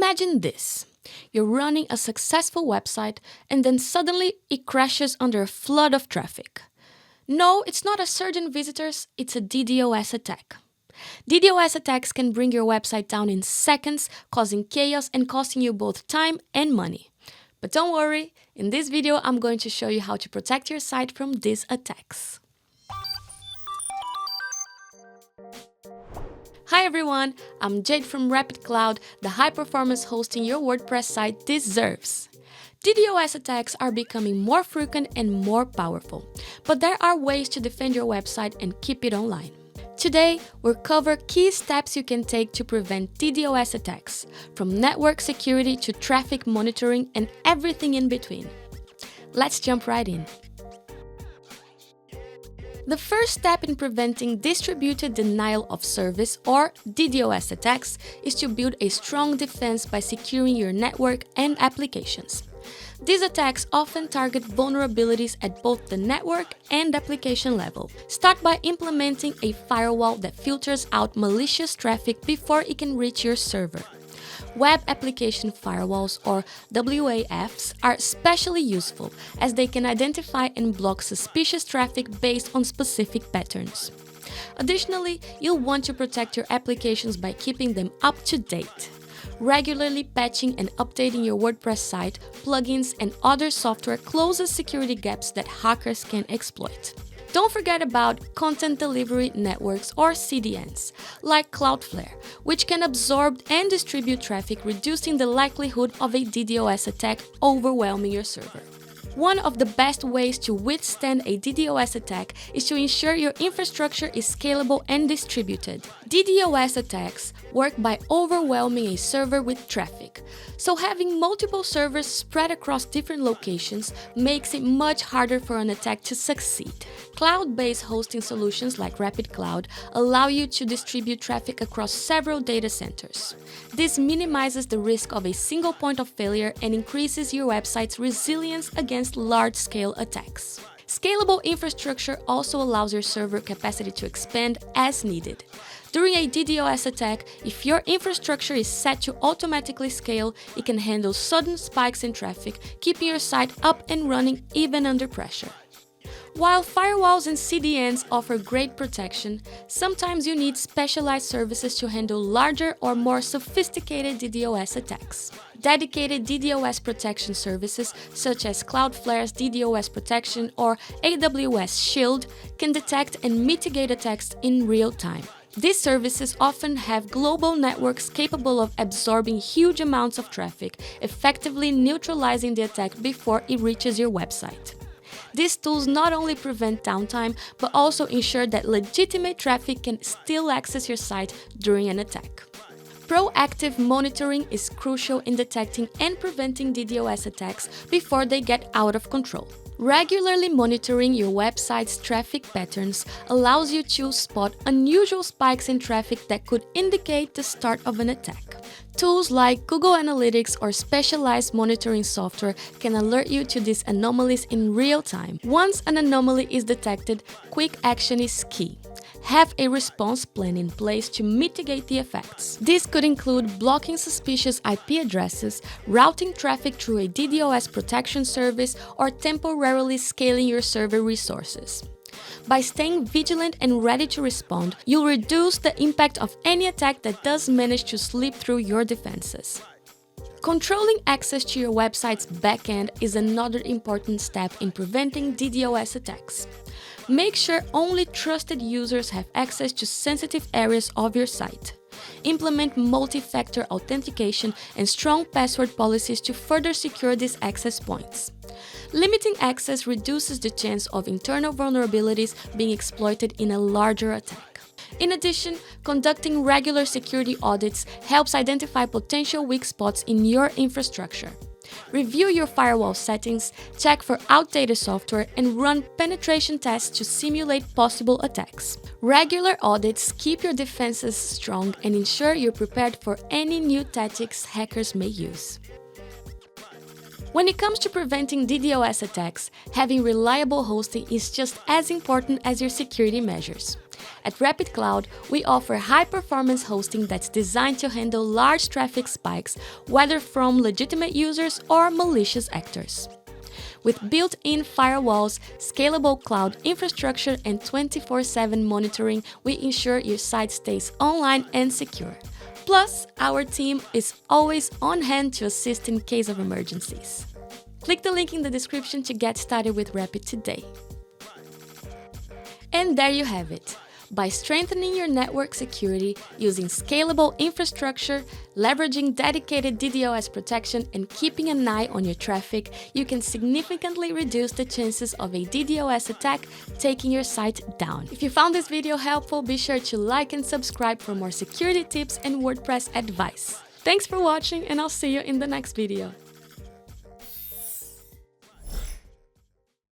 Imagine this. You're running a successful website and then suddenly it crashes under a flood of traffic. No, it's not a surge in visitors, it's a DDoS attack. DDoS attacks can bring your website down in seconds, causing chaos and costing you both time and money. But don't worry, in this video I'm going to show you how to protect your site from these attacks. Hi everyone, I'm Jade from Rapyd Cloud, the high-performance hosting your WordPress site deserves. DDoS attacks are becoming more frequent and more powerful, but there are ways to defend your website and keep it online. Today, we'll cover key steps you can take to prevent DDoS attacks, from network security to traffic monitoring and everything in between. Let's jump right in. The first step in preventing distributed denial of service or DDoS attacks is to build a strong defense by securing your network and applications. These attacks often target vulnerabilities at both the network and application level. Start by implementing a firewall that filters out malicious traffic before it can reach your server. Web application firewalls, or WAFs, are especially useful as they can identify and block suspicious traffic based on specific patterns. Additionally, you'll want to protect your applications by keeping them up to date. Regularly patching and updating your WordPress site, plugins, and other software closes security gaps that hackers can exploit. Don't forget about content delivery networks or CDNs, like Cloudflare, which can absorb and distribute traffic, reducing the likelihood of a DDoS attack overwhelming your server. One of the best ways to withstand a DDoS attack is to ensure your infrastructure is scalable and distributed. DDoS attacks work by overwhelming a server with traffic, so having multiple servers spread across different locations makes it much harder for an attack to succeed. Cloud-based hosting solutions like Rapyd Cloud allow you to distribute traffic across several data centers. This minimizes the risk of a single point of failure and increases your website's resilience against large-scale attacks. Scalable infrastructure also allows your server capacity to expand as needed. During a DDoS attack, if your infrastructure is set to automatically scale, it can handle sudden spikes in traffic, keeping your site up and running even under pressure. While firewalls and CDNs offer great protection, sometimes you need specialized services to handle larger or more sophisticated DDoS attacks. Dedicated DDoS protection services, such as Cloudflare's DDoS protection or AWS Shield, can detect and mitigate attacks in real time. These services often have global networks capable of absorbing huge amounts of traffic, effectively neutralizing the attack before it reaches your website. These tools not only prevent downtime, but also ensure that legitimate traffic can still access your site during an attack. Proactive monitoring is crucial in detecting and preventing DDoS attacks before they get out of control. Regularly monitoring your website's traffic patterns allows you to spot unusual spikes in traffic that could indicate the start of an attack. Tools like Google Analytics or specialized monitoring software can alert you to these anomalies in real time. Once an anomaly is detected, quick action is key. Have a response plan in place to mitigate the effects. This could include blocking suspicious IP addresses, routing traffic through a DDoS protection service, or temporarily scaling your server resources. By staying vigilant and ready to respond, you'll reduce the impact of any attack that does manage to slip through your defenses. Controlling access to your website's backend is another important step in preventing DDoS attacks. Make sure only trusted users have access to sensitive areas of your site. Implement multi-factor authentication and strong password policies to further secure these access points. Limiting access reduces the chance of internal vulnerabilities being exploited in a larger attack. In addition, conducting regular security audits helps identify potential weak spots in your infrastructure. Review your firewall settings, check for outdated software, and run penetration tests to simulate possible attacks. Regular audits keep your defenses strong and ensure you're prepared for any new tactics hackers may use. When it comes to preventing DDoS attacks, having reliable hosting is just as important as your security measures. At Rapyd Cloud, we offer high-performance hosting that's designed to handle large traffic spikes, whether from legitimate users or malicious actors. With built-in firewalls, scalable cloud infrastructure, and 24/7 monitoring, we ensure your site stays online and secure. Plus, our team is always on hand to assist in case of emergencies. Click the link in the description to get started with Rapyd today. And there you have it. By strengthening your network security using scalable infrastructure, leveraging dedicated DDoS protection, and keeping an eye on your traffic, you can significantly reduce the chances of a DDoS attack taking your site down. If you found this video helpful, be sure to like and subscribe for more security tips and WordPress advice. Thanks for watching, and I'll see you in the next video.